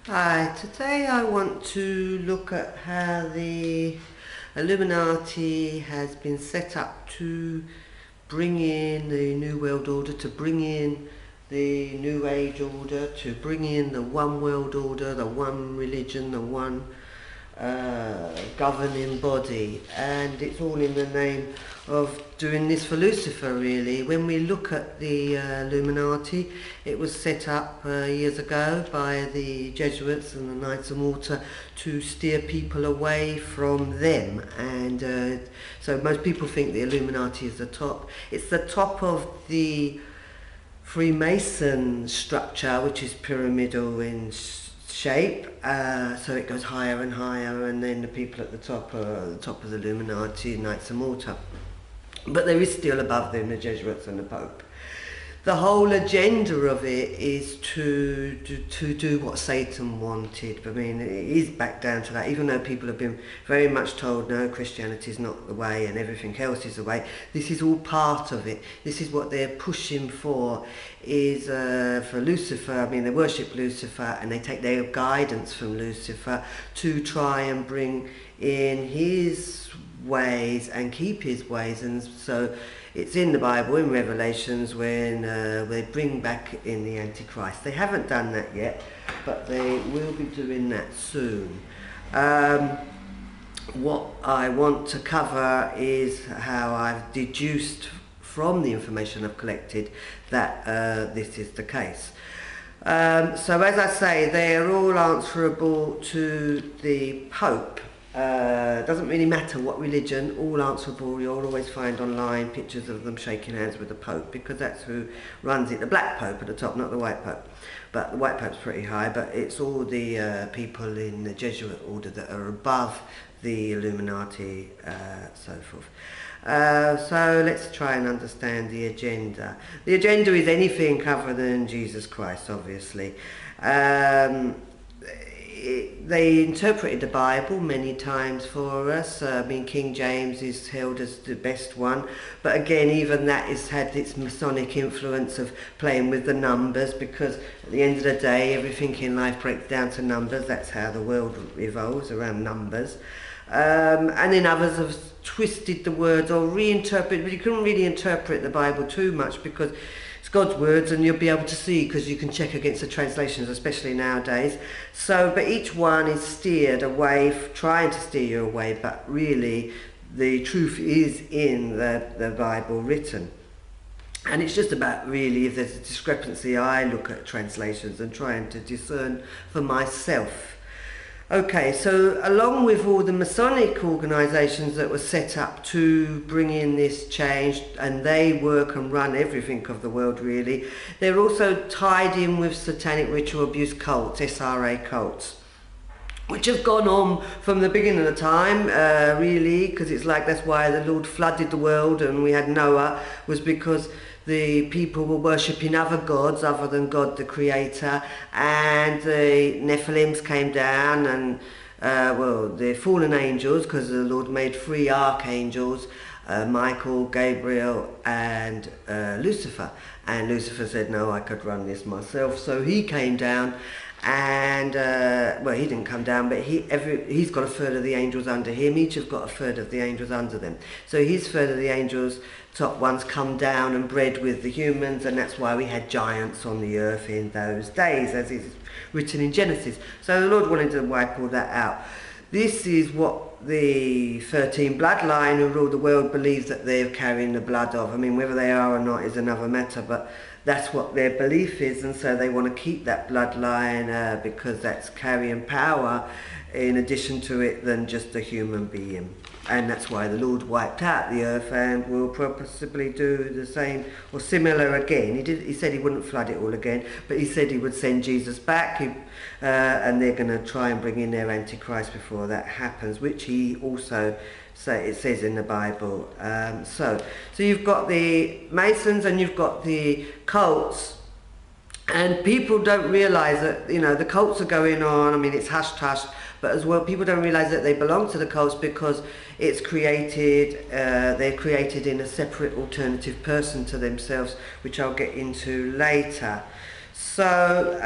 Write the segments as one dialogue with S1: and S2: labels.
S1: Hi, today I want to look at how the Illuminati has been set up to bring in the New World Order, to bring in the New Age Order, to bring in the One World Order, the one religion, the one governing body, and it's all in the name of doing this for Lucifer, really. When we look at the Illuminati, it was set up years ago by the Jesuits and the Knights of Malta to steer people away from them, and so most people think the Illuminati is the top. It's the top of the Freemason structure, which is pyramidal in shape, so it goes higher and higher, and then the people at the top are the top of the Illuminati, Knights of Malta. But there is still above them the Jesuits and the Pope. The whole agenda of it is to do what Satan wanted. I mean, it is back down to that, even though people have been very much told, no, Christianity is not the way and everything else is the way. This is all part of it. This is what they're pushing for, is for Lucifer. I mean, they worship Lucifer and they take their guidance from Lucifer to try and bring in his ways and keep his ways. And so it's in the Bible, in Revelations, when they bring back in the Antichrist. They haven't done that yet, but they will be doing that soon. What I want to cover is how I've deduced from the information I've collected that this is the case. So as I say, they are all answerable to the Pope. Doesn't really matter what religion, all answerable. You'll always find online pictures of them shaking hands with the Pope, because that's who runs it. The black Pope at the top, not the white Pope. But the white Pope's pretty high, but it's all the people in the Jesuit order that are above the Illuminati, so forth. So let's try and understand the agenda. The agenda is anything other than Jesus Christ, obviously. They interpreted the Bible many times for us. I mean, King James is held as the best one, but again, even that has had its Masonic influence of playing with the numbers, because at the end of the day, everything in life breaks down to numbers. That's how the world evolves, around numbers. And then others have twisted the words or reinterpreted, but you couldn't really interpret the Bible too much, because it's God's words and you'll be able to see, because you can check against the translations, especially nowadays. So, but each one is steered away, trying to steer you away, but really the truth is in the Bible written. And it's just about, really, if there's a discrepancy, I look at translations and trying to discern for myself. Okay, so along with all the Masonic organisations that were set up to bring in this change, and they work and run everything of the world, really, they're also tied in with satanic ritual abuse cults, SRA cults, which have gone on from the beginning of the time, really, because it's like that's why the Lord flooded the world and we had Noah, was because the people were worshipping other gods other than God the Creator, and the Nephilims came down, and well, the fallen angels, because the Lord made 3 archangels, Michael, Gabriel and Lucifer, and Lucifer said, no, I could run this myself, so he came down. And well, he didn't come down, but he's got a third of the angels under him. Each have got a third of the angels under them. So his third of the angels, top ones, come down and bred with the humans, and that's why we had giants on the earth in those days, as is written in Genesis. So the Lord wanted to wipe all that out. This is what the 13 bloodline who rule the world believes that they're carrying the blood of. I mean, whether they are or not is another matter, but that's what their belief is, and so they want to keep that bloodline because that's carrying power in addition to it than just a human being. And that's why the Lord wiped out the earth and will possibly do the same or similar again. He said he wouldn't flood it all again, but he said he would send Jesus back, and they're going to try and bring in their Antichrist before that happens, which he also it says in the Bible. So you've got the Masons and you've got the cults, and people don't realise that, you know, the cults are going on. I mean, it's hushed, but as well, people don't realise that they belong to the cults because it's created, they're created in a separate alternative person to themselves, which I'll get into later. So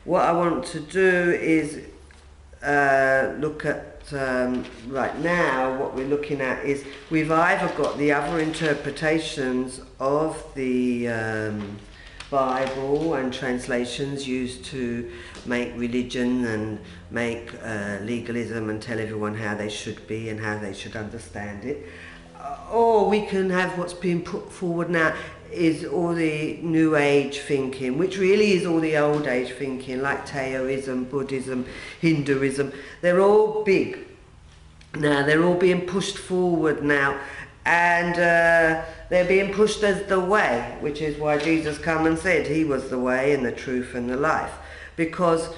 S1: what I want to do is look at right now. What we're looking at is we've either got the other interpretations of the Bible and translations used to make religion and make legalism and tell everyone how they should be and how they should understand it, or we can have what's being put forward now is all the New Age thinking, which really is all the Old Age thinking, like Taoism, Buddhism, Hinduism. They're all big now, they're all being pushed forward now, and they're being pushed as the way, which is why Jesus come and said he was the way and the truth and the life, because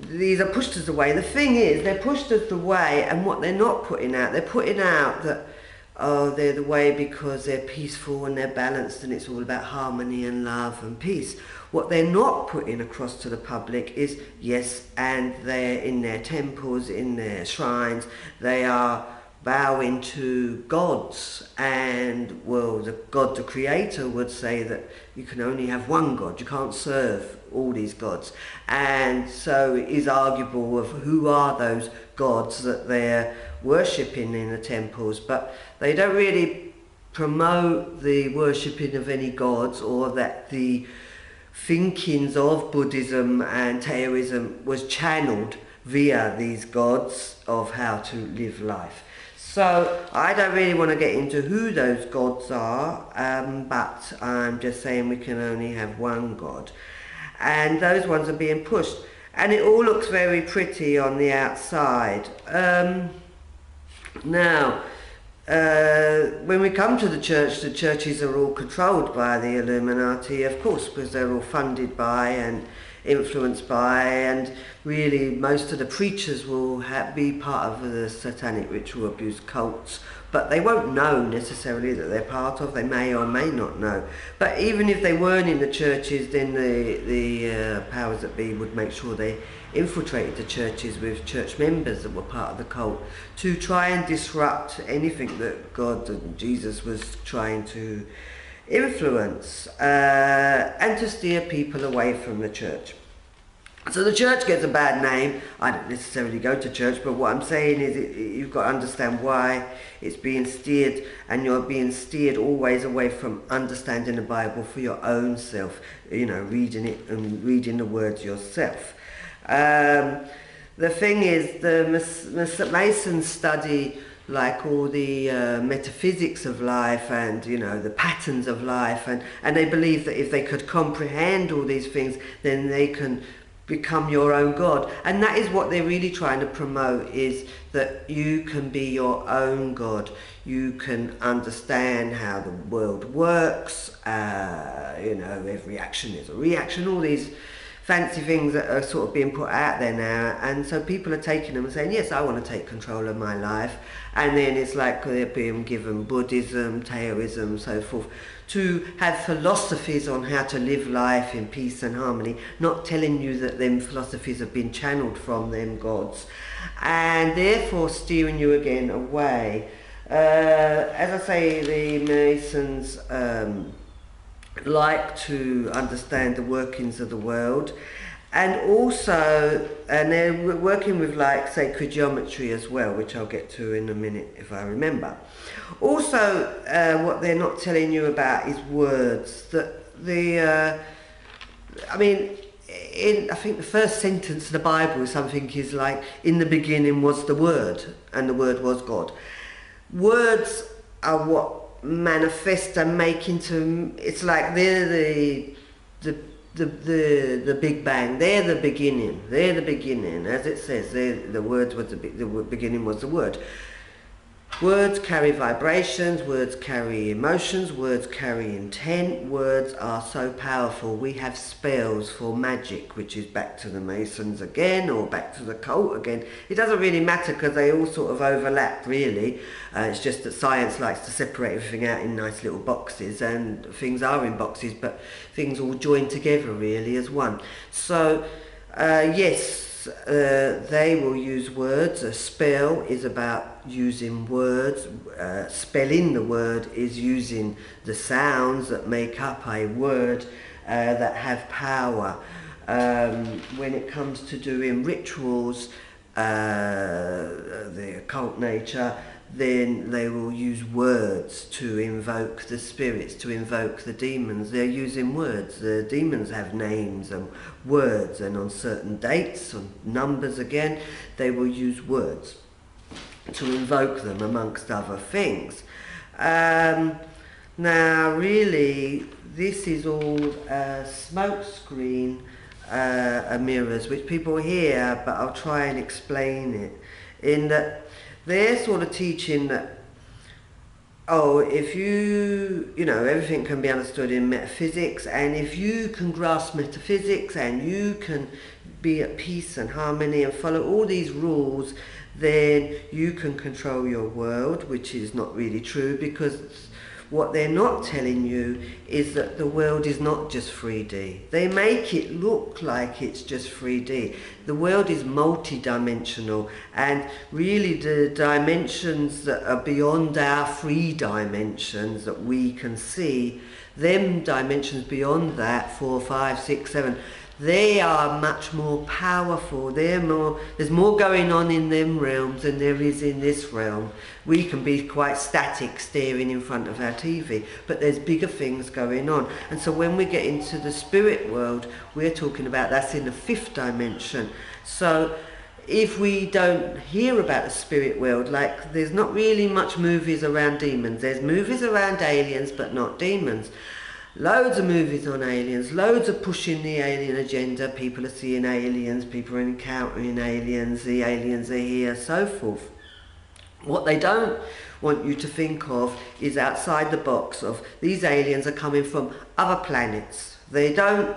S1: these are pushed as the way. The thing is, they're pushed as the way, and what they're not putting out, they're putting out that, oh, they're the way because they're peaceful and they're balanced and it's all about harmony and love and peace. What they're not putting across to the public is, yes, and they're in their temples, in their shrines, they are bowing to gods, and, well, the God, the Creator, would say that you can only have one God, you can't serve all these gods. And so it is arguable of who are those gods that they're worshipping in the temples, but they don't really promote the worshipping of any gods, or that the thinkings of Buddhism and Taoism was channeled via these gods of how to live life. So I don't really want to get into who those gods are, but I'm just saying we can only have one God. And those ones are being pushed. And it all looks very pretty on the outside. Now, when we come to the churches are all controlled by the Illuminati, of course, because they're all funded by and influenced by, and really most of the preachers will be part of the satanic ritual abuse cults, but they won't know necessarily that they're part of. They may or may not know. But even if they weren't in the churches, then the powers that be would make sure they infiltrated the churches with church members that were part of the cult to try and disrupt anything that God and Jesus was trying to influence, and to steer people away from the church. So the church gets a bad name. I don't necessarily go to church, but what I'm saying is you've got to understand why it's being steered, and you're being steered always away from understanding the Bible for your own self, you know, reading it and reading the words yourself. The thing is, the Masons study like all the metaphysics of life and, you know, the patterns of life, and they believe that if they could comprehend all these things, then they can become your own God. And that is what they're really trying to promote, is that you can be your own God. You can understand how the world works, you know, every action is a reaction, all these fancy things that are sort of being put out there now, and so people are taking them and saying, yes, I want to take control of my life. And then it's like they're being given Buddhism, Taoism, so forth, to have philosophies on how to live life in peace and harmony, not telling you that them philosophies have been channeled from them gods, and therefore steering you again away. As I say, the Masons like to understand the workings of the world, and also, and they're working with, like, sacred geometry as well, which I'll get to in a minute if I remember. Also, what they're not telling you about is words. That the, I mean, I think the first sentence of the Bible is something is like, in the beginning was the Word, and the Word was God. Words are what manifest and make into, it's like they're the Big Bang. They're the beginning. They're the beginning, as it says. The words was the beginning was the Word. Words carry vibrations, words carry emotions, words carry intent. Words are so powerful. We have spells for magic, which is back to the Masons again, or back to the cult again. It doesn't really matter, because they all sort of overlap, really. It's just that science likes to separate everything out in nice little boxes, and things are in boxes, but things all join together, really, as one. So, yes, they will use words. A spell is about using words. Spelling the word is using the sounds that make up a word. that have power. When it comes to doing rituals, the occult nature, then they will use words to invoke the spirits, to invoke the demons. They're using words. The demons have names and words, and on certain dates, on numbers again, they will use words to invoke them, amongst other things. Now really, this is all smoke screen mirrors, which people hear, but I'll try and explain it. In that they're sort of teaching that, oh, if you know, everything can be understood in metaphysics, and if you can grasp metaphysics and you can be at peace and harmony and follow all these rules, then you can control your world, which is not really true, because what they're not telling you is that the world is not just 3D. They make it look like it's just 3D. The world is multi-dimensional, and really the dimensions that are beyond our 3 dimensions that we can see, them dimensions beyond that, 4, 5, 6, 7, they are much more powerful. There's more going on in them realms than there is in this realm. We can be quite static, staring in front of our TV, but there's bigger things going on. And so when we get into the spirit world, we're talking about that's in the 5th dimension. So if we don't hear about the spirit world, like there's not really much movies around demons. There's movies around aliens, but not demons. Loads of movies on aliens, loads of pushing the alien agenda. People are seeing aliens, people are encountering aliens, the aliens are here, so forth. What they don't want you to think of is outside the box of these aliens are coming from other planets. They don't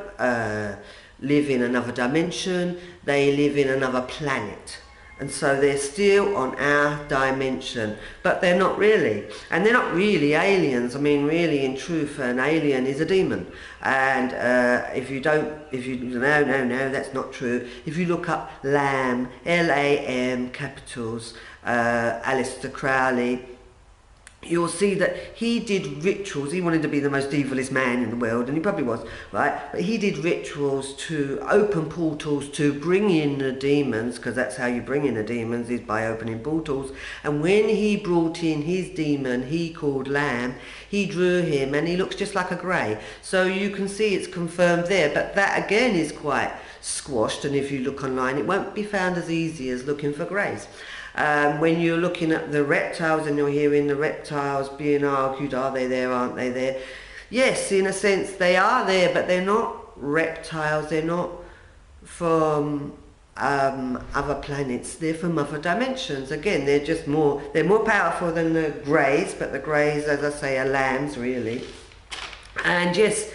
S1: live in another dimension, they live in another planet. And so they're still on our dimension, but they're not really. And they're not really aliens. I mean, really, in truth, an alien is a demon. And no, that's not true. If you look up Lamb, L-A-M, capitals, Aleister Crowley, you'll see that he did rituals. He wanted to be the most evilest man in the world, and he probably was, right? But he did rituals to open portals to bring in the demons, because that's how you bring in the demons, is by opening portals. And when he brought in his demon, he called Lamb, he drew him, and he looks just like a grey. So you can see it's confirmed there, but that again is quite squashed, and if you look online, it won't be found as easy as looking for greys. When you're looking at the reptiles and you're hearing the reptiles being argued, are they there, aren't they there? Yes, in a sense they are there, but they're not reptiles, they're not from other planets, they're from other dimensions. Again, they're more powerful than the greys, but the greys, as I say, are lambs really. And yes,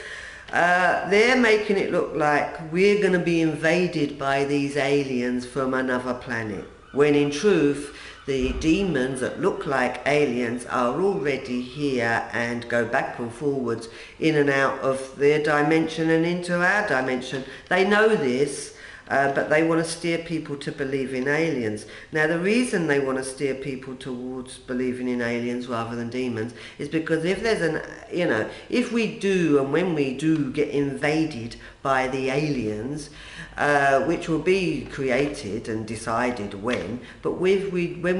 S1: they're making it look like we're going to be invaded by these aliens from another planet, when in truth the demons that look like aliens are already here and go back and forwards in and out of their dimension and into our dimension. They know this, but they want to steer people to believe in aliens. Now the reason they want to steer people towards believing in aliens rather than demons is because if there's if we do, and when we do get invaded by the aliens, which will be created and decided when, but when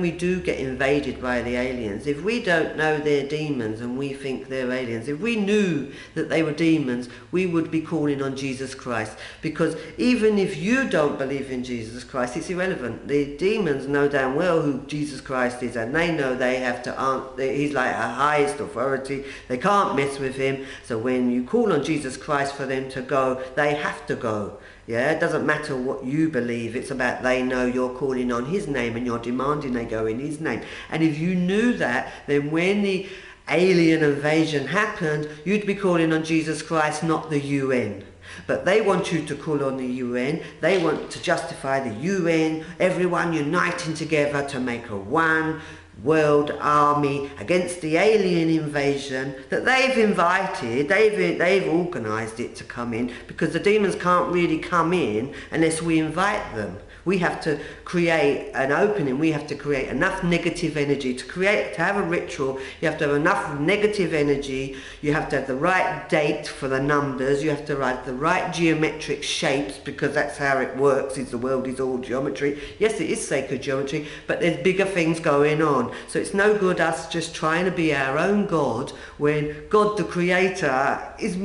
S1: we do get invaded by the aliens, if we don't know they're demons and we think they're aliens, if we knew that they were demons, we would be calling on Jesus Christ. Because even if you don't believe in Jesus Christ, it's irrelevant. The demons know damn well who Jesus Christ is, and they know they have to answer. He's like our highest authority. They can't mess with him. So when you call on Jesus Christ for them to go, they have to go. Yeah, it doesn't matter what you believe, it's about they know you're calling on his name and you're demanding they go in his name. And if you knew that, then when the alien invasion happened, you'd be calling on Jesus Christ, not the UN. But they want you to call on the UN, they want to justify the UN, everyone uniting together to make a one world army against the alien invasion that they've invited. They've organised it to come in, because the demons can't really come in unless we invite them. We have to create an opening. We have to create enough negative energy to have a ritual. You have to have enough negative energy. You have to have the right date for the numbers. You have to write the right geometric shapes, because that's how it works. The world is all geometry. Yes, it is sacred geometry, but there's bigger things going on. So it's no good us just trying to be our own God when God the Creator is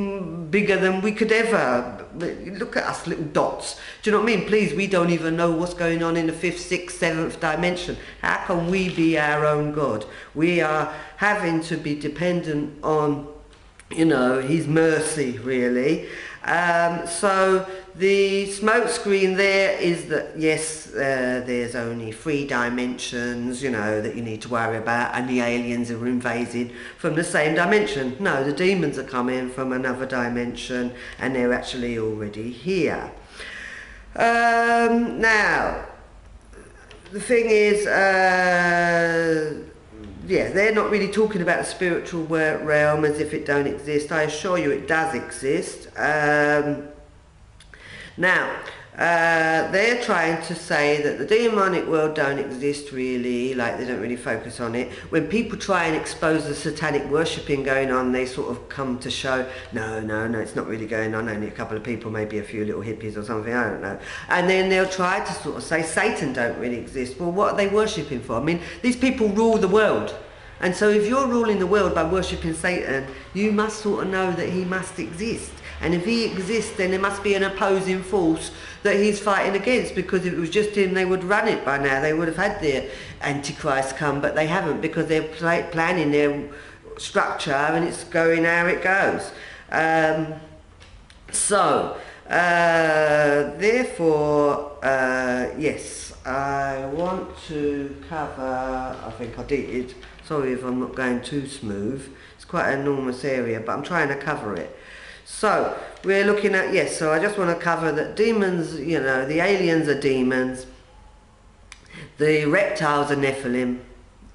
S1: bigger than we could ever. Look at us little dots. Do you know what I mean? Please, we don't even know what's going on in the 5th, 6th, 7th dimension. How can we be our own God? We are having to be dependent on, you know, his mercy, really. So the smoke screen there is that, yes, there's only 3 dimensions, you know, that you need to worry about, and the aliens are invading from the same dimension. No, the demons are coming from another dimension, and they're actually already here. Now, the thing is, yeah, they're not really talking about the spiritual realm as if it don't exist. I assure you it does exist. Now, they're trying to say that the demonic world don't exist really, like they don't really focus on it. When people try and expose the satanic worshipping going on, they sort of come to show, no, it's not really going on, only a couple of people, maybe a few little hippies or something, I don't know. And then they'll try to sort of say Satan don't really exist. Well, what are they worshipping for? I mean, these people rule the world. And so if you're ruling the world by worshipping Satan, you must sort of know that he must exist. And if he exists, then there must be an opposing force that he's fighting against, because if it was just him, they would run it by now. They would have had their Antichrist come, but they haven't, because they're planning their structure, and it's going how it goes. Therefore, yes, I want to cover, I think I did, sorry if I'm not going too smooth, it's quite an enormous area, but I'm trying to cover it. So, we're looking at, yes, so I just want to cover that demons, you know, the aliens are demons, the reptiles are Nephilim,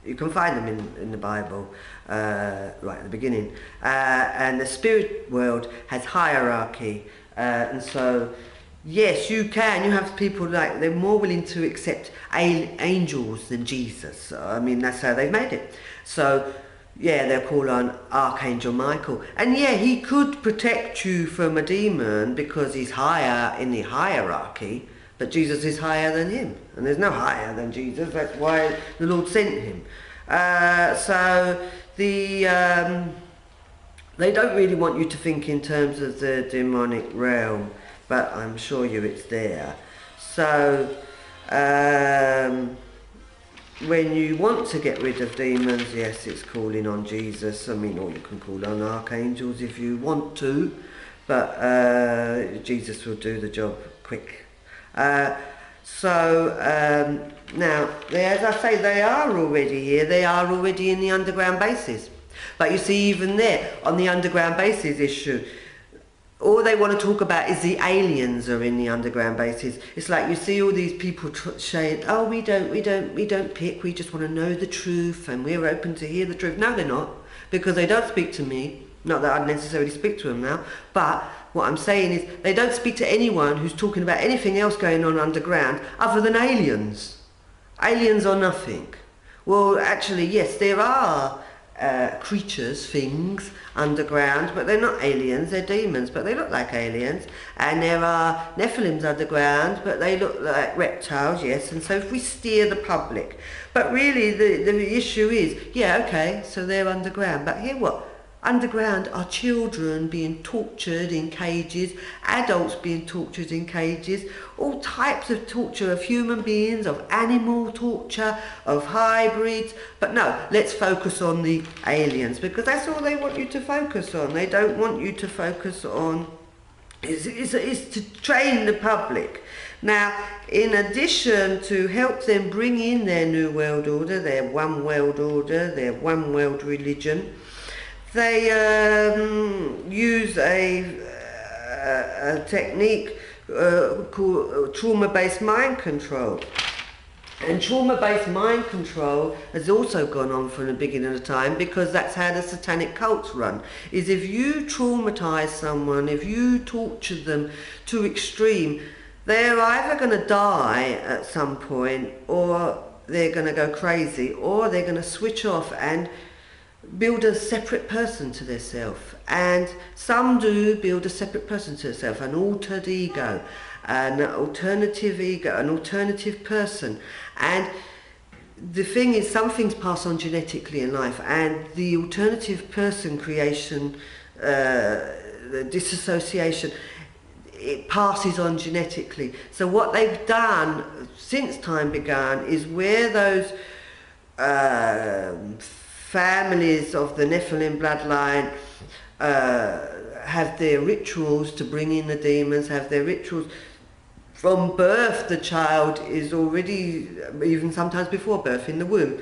S1: you can find them in the Bible, right at the beginning, and the spirit world has hierarchy, and so, yes, you have people like, they're more willing to accept angels than Jesus. I mean, that's how they've made it. So, yeah, they'll call on Archangel Michael. And yeah, he could protect you from a demon because he's higher in the hierarchy, but Jesus is higher than him. And there's no higher than Jesus, that's why the Lord sent him. So, they don't really want you to think in terms of the demonic realm, but I'm sure it's there. So, when you want to get rid of demons, yes, it's calling on Jesus. I mean, or you can call on archangels if you want to, but Jesus will do the job quick. Now, as I say, they are already here. They are already in the underground bases. But you see, even there, on the underground bases issue, all they want to talk about is the aliens are in the underground bases. It's like you see all these people saying, oh, we don't pick, we just want to know the truth and we're open to hear the truth. No, they're not, because they don't speak to me. Not that I'd necessarily speak to them now, but what I'm saying is they don't speak to anyone who's talking about anything else going on underground other than aliens. Aliens or nothing. Well, actually, yes, there are creatures, things underground, but they're not aliens, they're demons, but they look like aliens. And there are Nephilims underground, but they look like reptiles, yes. And so if we steer the public, but really the issue is, yeah, okay, so they're underground, but here what? Underground are children being tortured in cages, adults being tortured in cages, all types of torture of human beings, of animal torture, of hybrids. But no, let's focus on the aliens, because that's all they want you to focus on. They don't want you to focus on, is to train the public. Now, in addition to help them bring in their new world order, their one world order, their one world religion, they use a technique called trauma-based mind control. And trauma-based mind control has also gone on from the beginning of time, because that's how the satanic cults run. Is if you traumatize someone, if you torture them to extreme, they're either going to die at some point, or they're going to go crazy, or they're going to switch off and build a separate person to their self. And some do build a separate person to themselves, an altered ego, an alternative ego, an alternative person. And the thing is, some things pass on genetically in life, and the alternative person creation, the disassociation, it passes on genetically. So what they've done since time began is where those families of the Nephilim bloodline have their rituals to bring in the demons, have their rituals. From birth, the child is already, even sometimes before birth in the womb,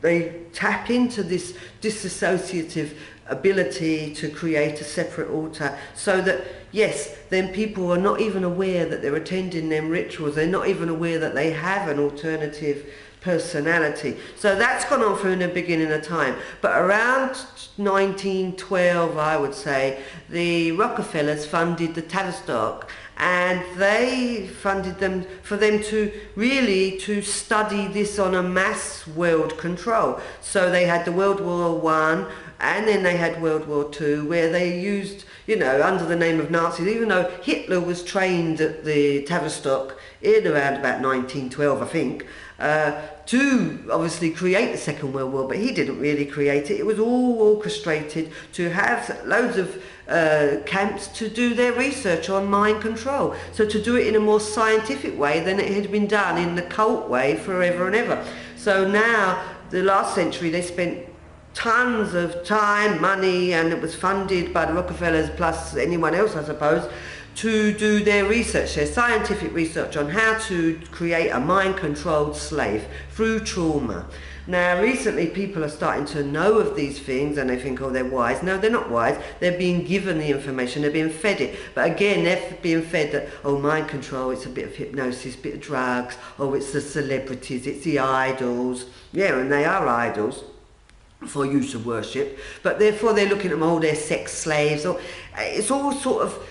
S1: they tap into this disassociative ability to create a separate altar, so that, yes, then people are not even aware that they're attending them rituals, they're not even aware that they have an alternative personality. So that's gone on from the beginning of time. But around 1912, I would say, the Rockefellers funded the Tavistock, and they funded them for them to really to study this on a mass world control. So they had the World War One, and then they had World War Two, where they used, you know, under the name of Nazis, even though Hitler was trained at the Tavistock in around about 1912, I think, to obviously create the Second World War, but he didn't really create it. It was all orchestrated to have loads of camps to do their research on mind control. So to do it in a more scientific way than it had been done in the cult way forever and ever. So now, the last century, they spent tons of time, money, and it was funded by the Rockefellers plus anyone else, I suppose, to do their research, their scientific research on how to create a mind-controlled slave through trauma. Now, recently people are starting to know of these things, and they think, oh, they're wise. No, they're not wise. They're being given the information, they're being fed it. But again, they're being fed that, oh, mind control, it's a bit of hypnosis, a bit of drugs, oh, it's the celebrities, it's the idols. Yeah, and they are idols for use of worship, but therefore they're looking at them, oh, they're sex slaves, or it's all sort of,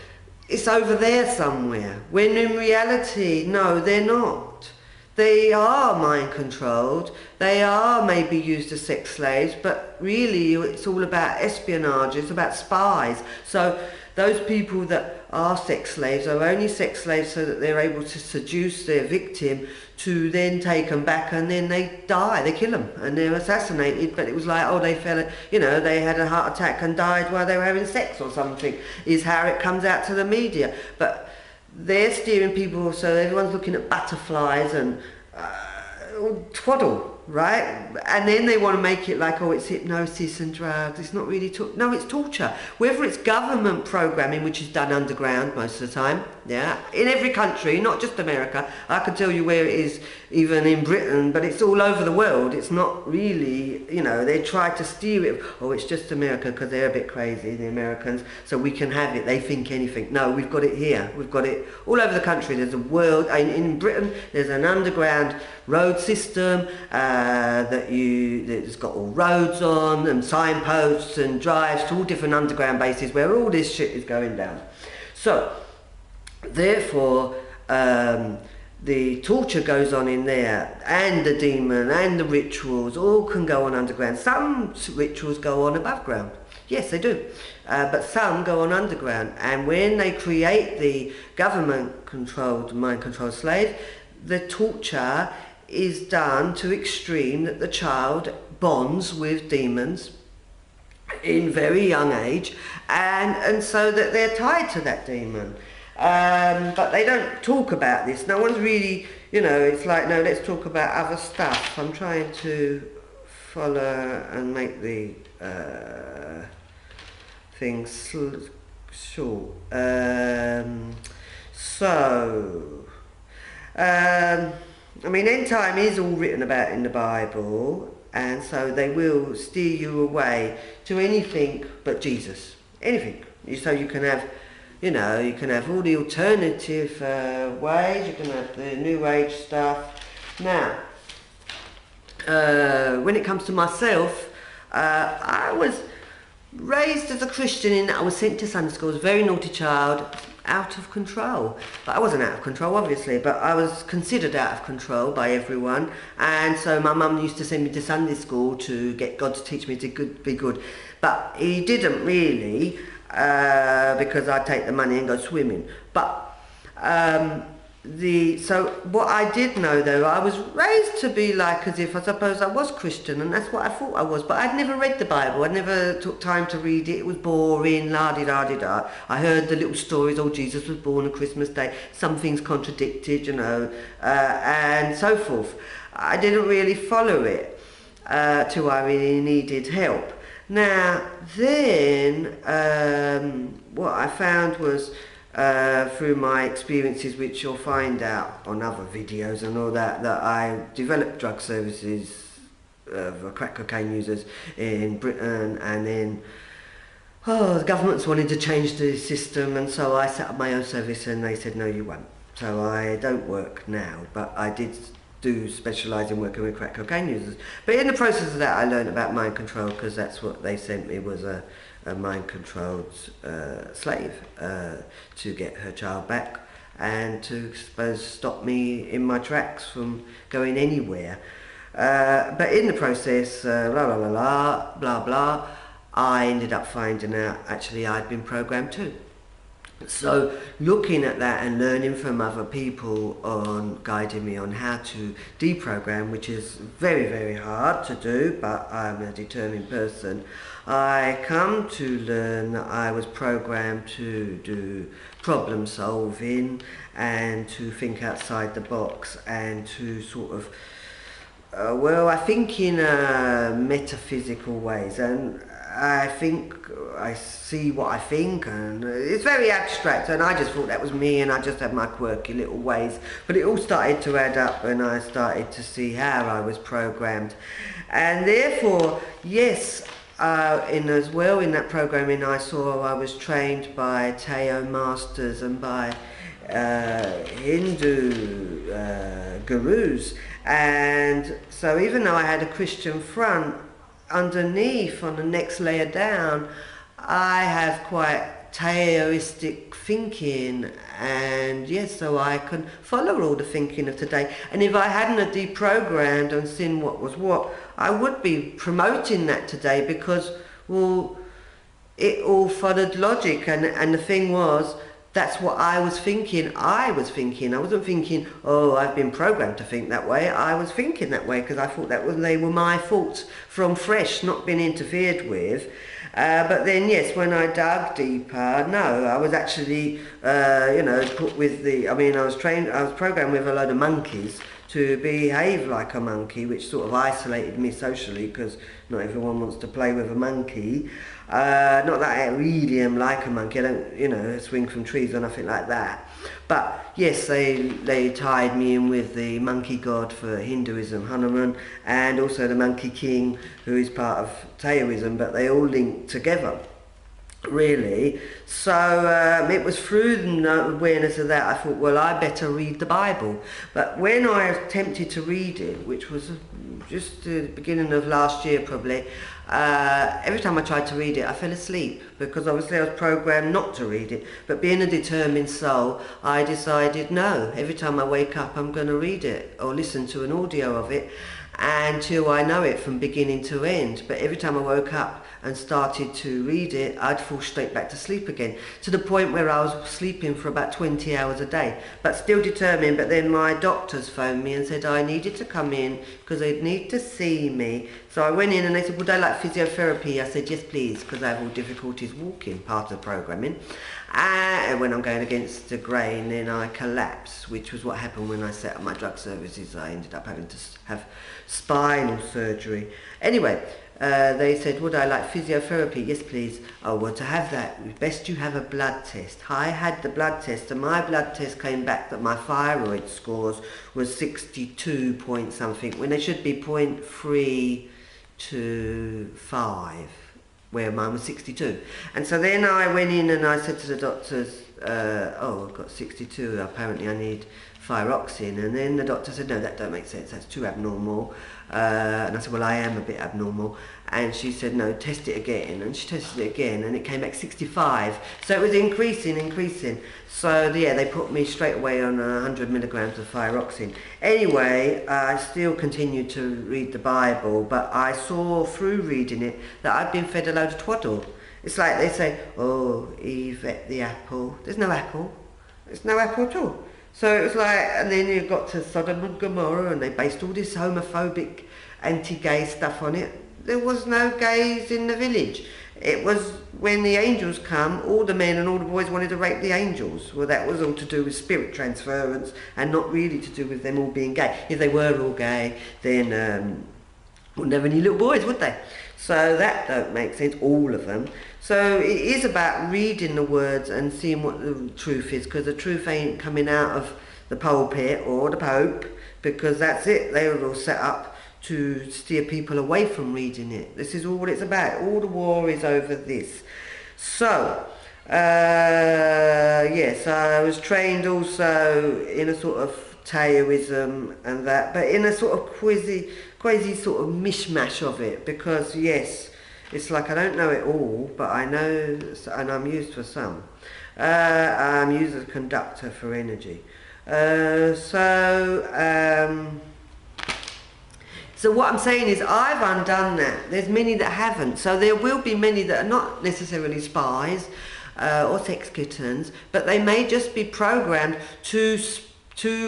S1: it's over there somewhere, when in reality, no, they're not. They are mind controlled, they are maybe used as sex slaves, but really it's all about espionage, it's about spies. So those people that are sex slaves are only sex slaves so that they're able to seduce their victim to then take them back, and then they die, they kill them, and they're assassinated. But it was like, oh, they fell, you know, they had a heart attack and died while they were having sex or something, is how it comes out to the media. But they're steering people, so everyone's looking at butterflies and twaddle, right? And then they want to make it like, oh, it's hypnosis and drugs. It's not really, no, it's torture. Whether it's government programming, which is done underground most of the time, yeah, in every country, not just America. I can tell you where it is, even in Britain, but it's all over the world. It's not really, you know, they try to steer it, oh, it's just America because they're a bit crazy, the Americans, so we can have it. They think anything. No, we've got it here. We've got it all over the country. There's a world, in Britain, there's an underground road system that's got all roads on and signposts and drives to all different underground bases where all this shit is going down. So therefore the torture goes on in there, and the demon and the rituals all can go on underground. Some rituals go on above ground, yes they do, but some go on underground. And when they create the government controlled, mind controlled slave, the torture is done to extreme that the child bonds with demons in very young age, and so that they're tied to that demon. But they don't talk about this. No one's really, you know, it's like, no, let's talk about other stuff. I'm trying to follow and make the things short. I mean, end time is all written about in the Bible, and so they will steer you away to anything but Jesus. Anything. So you can have, you know, you can have all the alternative ways, you can have the New Age stuff, Now, when it comes to myself, I was raised as a Christian in that I was sent to Sunday school. I was a very naughty child, out of control. But I wasn't out of control, obviously, but I was considered out of control by everyone. And so my mum used to send me to Sunday school to get God to teach me to be good. But he didn't really, because I'd take the money and go swimming. But so what I did know, though, I was raised to be like as if I suppose I was Christian, and that's what I thought I was, but I'd never read the Bible. I never took time to read it. It was boring, la-di-da-di-da. I heard the little stories, oh, Jesus was born on Christmas Day, some things contradicted, you know, and so forth. I didn't really follow it till I really needed help. Now then, what I found was, through my experiences, which you'll find out on other videos and all that, that I developed drug services for crack cocaine users in Britain, and then the governments wanted to change the system, and so I set up my own service, and they said no, you won't. So I don't work now, but I did do specialise in working with crack cocaine users. But in the process of that, I learned about mind control, because that's what they sent me, was a mind-controlled slave to get her child back, and to suppose stop me in my tracks from going anywhere. But in the process, blah blah, I ended up finding out actually I'd been programmed too. So looking at that and learning from other people on guiding me on how to deprogram, which is very, very hard to do, but I'm a determined person, I come to learn that I was programmed to do problem solving and to think outside the box, and to sort of I think in metaphysical ways, and I think I see what I think, and it's very abstract, and I just thought that was me, and I just had my quirky little ways. But it all started to add up, and I started to see how I was programmed. And therefore, yes, in that programming, I saw I was trained by Tao masters and by Hindu gurus. And so even though I had a Christian front, underneath, on the next layer down, I have quite Taoistic thinking, and yes, so I can follow all the thinking of today. And if I hadn't have deprogrammed and seen what was what, I would be promoting that today, because, well, it all followed logic, and the thing was, that's what I was thinking. I wasn't thinking, oh, I've been programmed to think that way. I was thinking that way because I thought they were my thoughts from fresh, not being interfered with. But then, yes, when I dug deeper, no, I was actually, put with I was programmed with a load of monkeys to behave like a monkey, which sort of isolated me socially, because not everyone wants to play with a monkey. Not that I really am like a monkey, I don't, swing from trees or nothing like that. But yes, they tied me in with the monkey god for Hinduism, Hanuman, and also the monkey king, who is part of Taoism, but they all link together, really. So it was through the awareness of that I thought, well, I better read the Bible. But when I attempted to read it, which was just the beginning of last year probably, every time I tried to read it I fell asleep, because obviously I was programmed not to read it. But being a determined soul, I decided no, every time I wake up I'm going to read it or listen to an audio of it until I know it from beginning to end. But every time I woke up and started to read it, I'd fall straight back to sleep again, to the point where I was sleeping for about 20 hours a day, but still determined. But then my doctors phoned me and said I needed to come in because they'd need to see me. So I went in and they said, would I like physiotherapy? I said, yes please, because I have all difficulties walking, part of the programming. And when I'm going against the grain, then I collapse, which was what happened when I set up my drug services. I ended up having to have spinal surgery. Anyway, they said, would I like physiotherapy? Yes, please. Oh, well, to have that, best you have a blood test. I had the blood test, and my blood test came back that my thyroid scores was 62 point something, when they should be 0.3 to 5, where mine was 62. And so then I went in and I said to the doctors, oh, I've got 62, apparently I need thyroxine. And then the doctor said, no, that don't make sense, that's too abnormal. And I said, well, I am a bit abnormal. And she said, no, test it again. And she tested it again, and it came back 65. So it was increasing. So yeah, they put me straight away on 100 milligrams of thyroxine. Anyway, I still continued to read the Bible, but I saw through reading it that I'd been fed a load of twaddle. It's like they say, oh, Eve ate the apple. There's no apple. There's no apple at all. So it was like, and then you got to Sodom and Gomorrah, and they based all this homophobic, anti-gay stuff on it. There was no gays in the village. It was when the angels come, all the men and all the boys wanted to rape the angels. Well, that was all to do with spirit transference and not really to do with them all being gay. If they were all gay, then wouldn't have any little boys, would they? So that don't make sense, all of them. So it is about reading the words and seeing what the truth is, because the truth ain't coming out of the pulpit or the Pope, because that's it. They were all set up to steer people away from reading it. This is all what it's about. All the war is over this. So, yes, I was trained also in a sort of Taoism and that, but in a sort of quasi sort of mishmash of it, because yes, it's like I don't know it all, but I know, and I'm used for some. I'm used as a conductor for energy. So what I'm saying is I've undone that. There's many that haven't. So there will be many that are not necessarily spies or sex kittens, but they may just be programmed to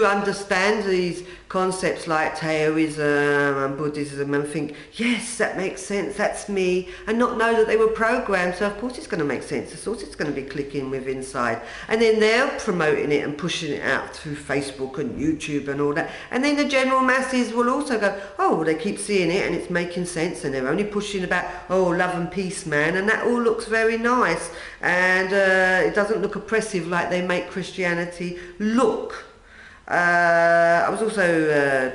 S1: understand these concepts like Taoism and Buddhism and think, yes, that makes sense, that's me, and not know that they were programmed, so of course it's going to make sense, of course it's going to be clicking with inside. And then they're promoting it and pushing it out through Facebook and YouTube and all that, and then the general masses will also go, oh, well, they keep seeing it and it's making sense, and they're only pushing about, oh, love and peace, man, and that all looks very nice, and it doesn't look oppressive like they make Christianity look. I was also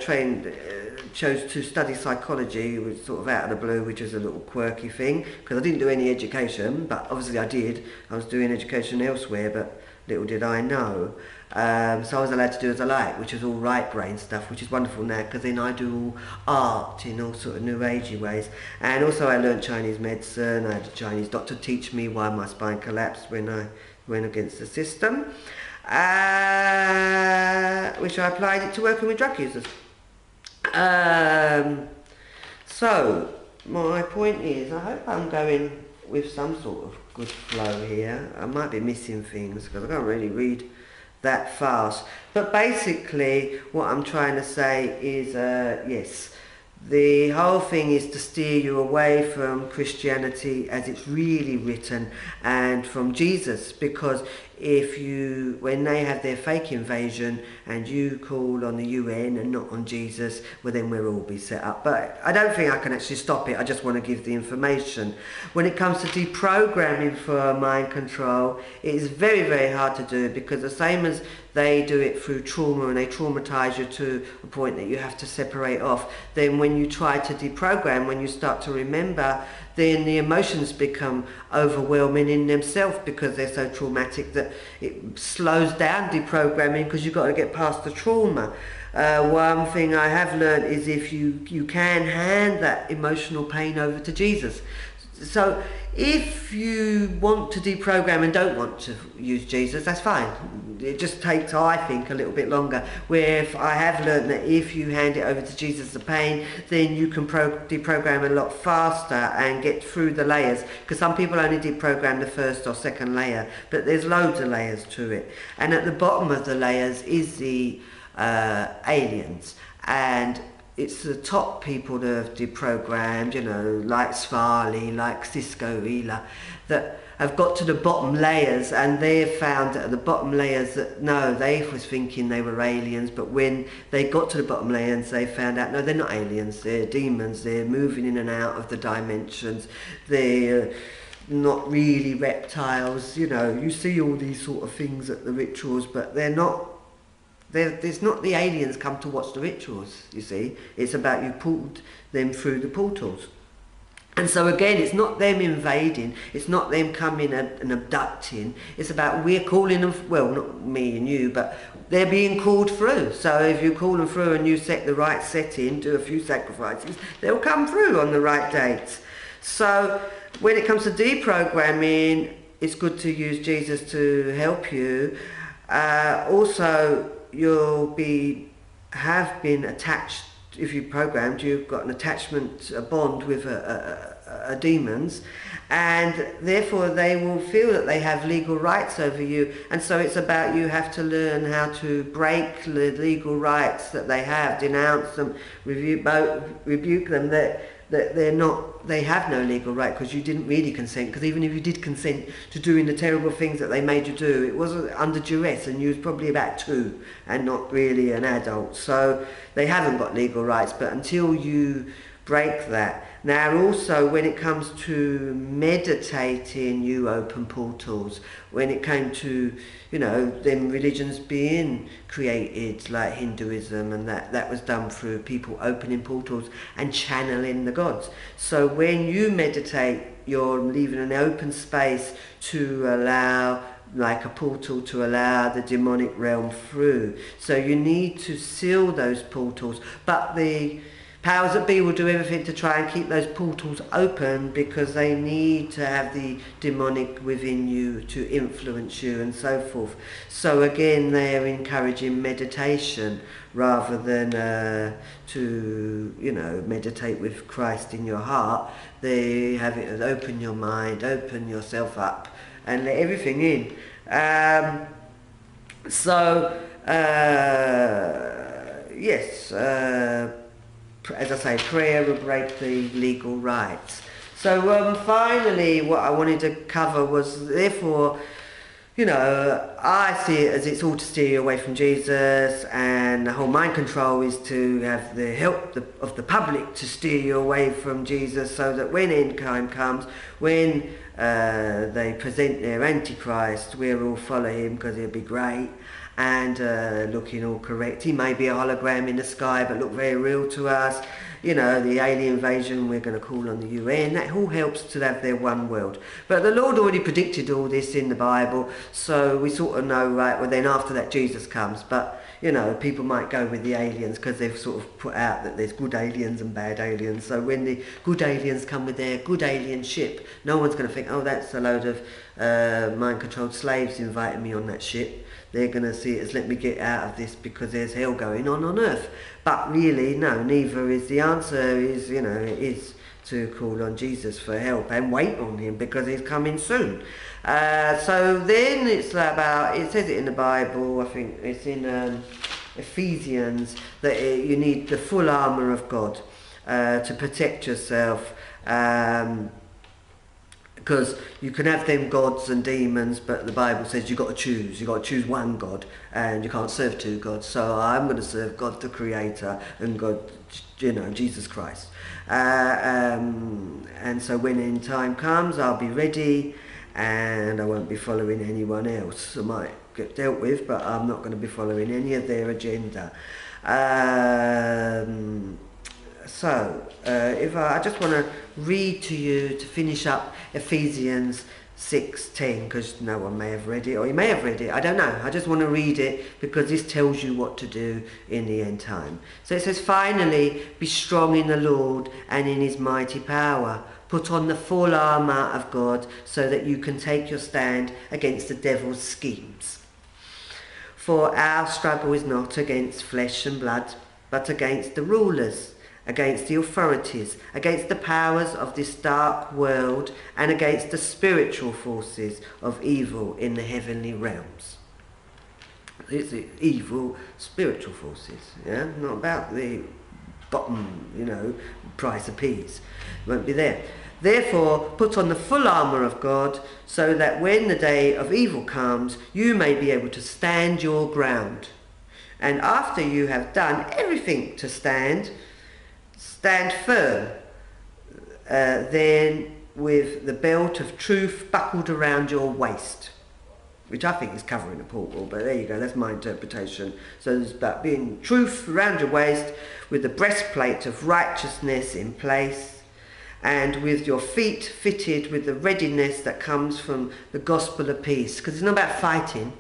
S1: chose to study psychology, which was sort of out of the blue, which was a little quirky thing, because I didn't do any education, but obviously I did. I was doing education elsewhere, but little did I know. So I was allowed to do as I like, which was all right brain stuff, which is wonderful now, because then I do all art in all sort of new agey ways. And also I learned Chinese medicine. I had a Chinese doctor teach me why my spine collapsed when I went against the system. Which I applied it to working with drug users. So my point is, I hope I'm going with some sort of good flow here. I might be missing things because I can't really read that fast, but basically what I'm trying to say is yes, the whole thing is to steer you away from Christianity as it's really written and from Jesus, because when they have their fake invasion and you call on the UN and not on Jesus, well then we'll all be set up. But I don't think I can actually stop it. I just want to give the information. When it comes to deprogramming for mind control, it is very, very hard to do, because the same as they do it through trauma and they traumatize you to a point that you have to separate off, then when you try to deprogram, when you start to remember, then the emotions become overwhelming in themselves because they're so traumatic that it slows down deprogramming, because you've got to get past the trauma. One thing I have learned is if you can hand that emotional pain over to Jesus. So if you want to deprogram and don't want to use Jesus, that's fine. It just takes, I think, a little bit longer. Where if I have learned that if you hand it over to Jesus, the pain, then you can deprogram a lot faster and get through the layers. Because some people only deprogram the first or second layer, but there's loads of layers to it. And at the bottom of the layers is the aliens. And it's the top people that have deprogrammed, you know, like Svarli, like Cisco Ela, that have got to the bottom layers, and they've found at the bottom layers that no, they was thinking they were aliens, but when they got to the bottom layers, they found out no, they're not aliens, they're demons, they're moving in and out of the dimensions, they're not really reptiles, you know, you see all these sort of things at the rituals, but they're not. There's not the aliens come to watch the rituals, you see. It's about you pulled them through the portals. And so again, it's not them invading, it's not them coming and abducting, it's about we're calling them, well, not me and you, but they're being called through. So if you call them through and you set the right setting, do a few sacrifices, they'll come through on the right dates. So when it comes to deprogramming, it's good to use Jesus to help you. Also, have been attached. If you programmed, you've got an attachment, a bond with a demons, and therefore they will feel that they have legal rights over you. And so it's about you have to learn how to break the legal rights that they have, denounce them, rebuke them, that they have no legal right, because you didn't really consent. Because even if you did consent to doing the terrible things that they made you do, it wasn't under duress, and you was probably about 2 and not really an adult. So they haven't got legal rights. But until you break that. Now also, when it comes to meditating, you open portals. When it came to, them religions being created, like Hinduism, and that was done through people opening portals and channeling the gods. So when you meditate, you're leaving an open space to allow, like a portal, to allow the demonic realm through. So you need to seal those portals, but the powers that be will do everything to try and keep those portals open, because they need to have the demonic within you to influence you and so forth. So again, they're encouraging meditation rather than to meditate with Christ in your heart. They have it as open your mind, open yourself up, and let everything in. Yes. As I say, prayer will break the legal rights. So finally, what I wanted to cover was, therefore, I see it as it's all to steer you away from Jesus, and the whole mind control is to have the help of the public to steer you away from Jesus, so that when end time comes, when they present their Antichrist, we'll all follow him because he'll be great and looking all correct. He may be a hologram in the sky but look very real to us. The alien invasion, we're going to call on the UN. That all helps to have their one world. But the Lord already predicted all this in the Bible, so we sort of know, right, well then after that Jesus comes. But people might go with the aliens because they've sort of put out that there's good aliens and bad aliens. So when the good aliens come with their good alien ship, no one's going to think, oh, that's a load of mind-controlled slaves inviting me on that ship. They're going to see it as, let me get out of this because there's hell going on earth. But really, no, neither is. The answer is, it is to call on Jesus for help and wait on him because he's coming soon. So then it's about, it says it in the Bible, I think it's in Ephesians, that you need the full armour of God to protect yourself. Because you can have them gods and demons, but the Bible says you've got to choose. You've got to choose one God, and you can't serve 2 gods. So I'm going to serve God the Creator and God, Jesus Christ. And so when end time comes, I'll be ready, and I won't be following anyone else. I might get dealt with, but I'm not going to be following any of their agenda. If I just want to read to you to finish up Ephesians 6:10, because no one may have read it, or you may have read it, I don't know. I just want to read it because this tells you what to do in the end time. So it says, finally, be strong in the Lord and in his mighty power. Put on the full armour of God so that you can take your stand against the devil's schemes. For our struggle is not against flesh and blood, but against the rulers, against the authorities, against the powers of this dark world, and against the spiritual forces of evil in the heavenly realms. It's the evil spiritual forces, yeah? Not about the bottom, price of peas. It won't be there. Therefore, put on the full armour of God, so that when the day of evil comes, you may be able to stand your ground. And after you have done everything to stand firm, then with the belt of truth buckled around your waist, which I think is covering a portal, but there you go, that's my interpretation. So there's about being truth around your waist, with the breastplate of righteousness in place, and with your feet fitted with the readiness that comes from the gospel of peace. Because it's not about fighting.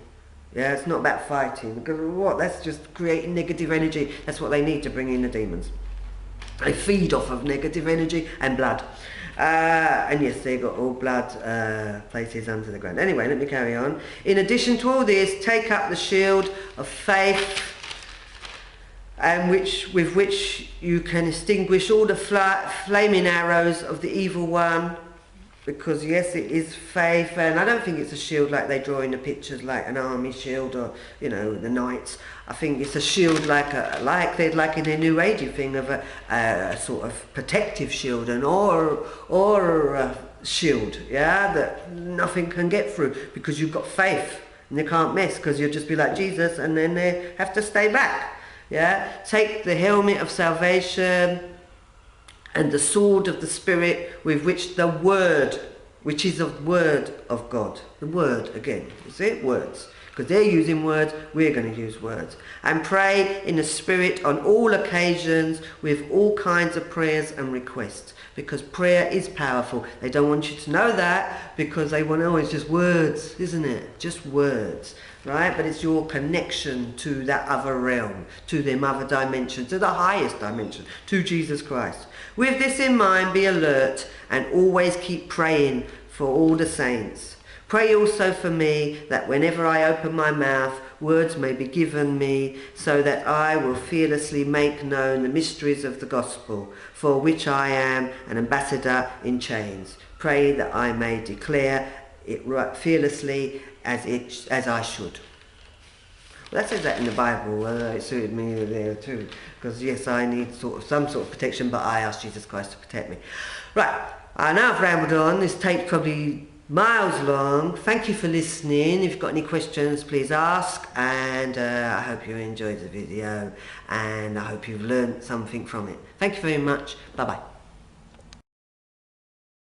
S1: Yeah, it's not about fighting. Because what? That's just creating negative energy. That's what they need to bring in the demons. They feed off of negative energy and blood. And yes, they got all blood places under the ground. Anyway, let me carry on. In addition to all this, take up the shield of faith, and with which you can extinguish all the flaming arrows of the evil one. Because yes, it is faith, and I don't think it's a shield like they draw in the pictures, like an army shield or, you know, the knights. I think it's a shield like in their New Agey thing of a sort of protective shield, or a shield, yeah, that nothing can get through because you've got faith and they can't mess, because you'll just be like Jesus and then they have to stay back. Yeah, take the helmet of salvation and the sword of the Spirit, with which the word, which is the word of God. The word, again, is it? Words. Because they're using words, we're going to use words. And pray in the Spirit on all occasions with all kinds of prayers and requests. Because prayer is powerful. They don't want you to know that, because they want, oh, it's just words, isn't it? Just words, right? But it's your connection to that other realm, to them other dimension, to the highest dimension, to Jesus Christ. With this in mind, be alert and always keep praying for all the saints. Pray also for me, that whenever I open my mouth, words may be given me, so that I will fearlessly make known the mysteries of the gospel, for which I am an ambassador in chains. Pray that I may declare it fearlessly as I should. Well, that says that in the Bible. It suited me there too, because yes, I need some sort of protection, but I ask Jesus Christ to protect me. Right, now I've rambled on. This tape's probably miles long. Thank you for listening. If you've got any questions, please ask, and I hope you enjoyed the video, and I hope you've learned something from it. Thank you very much. Bye bye.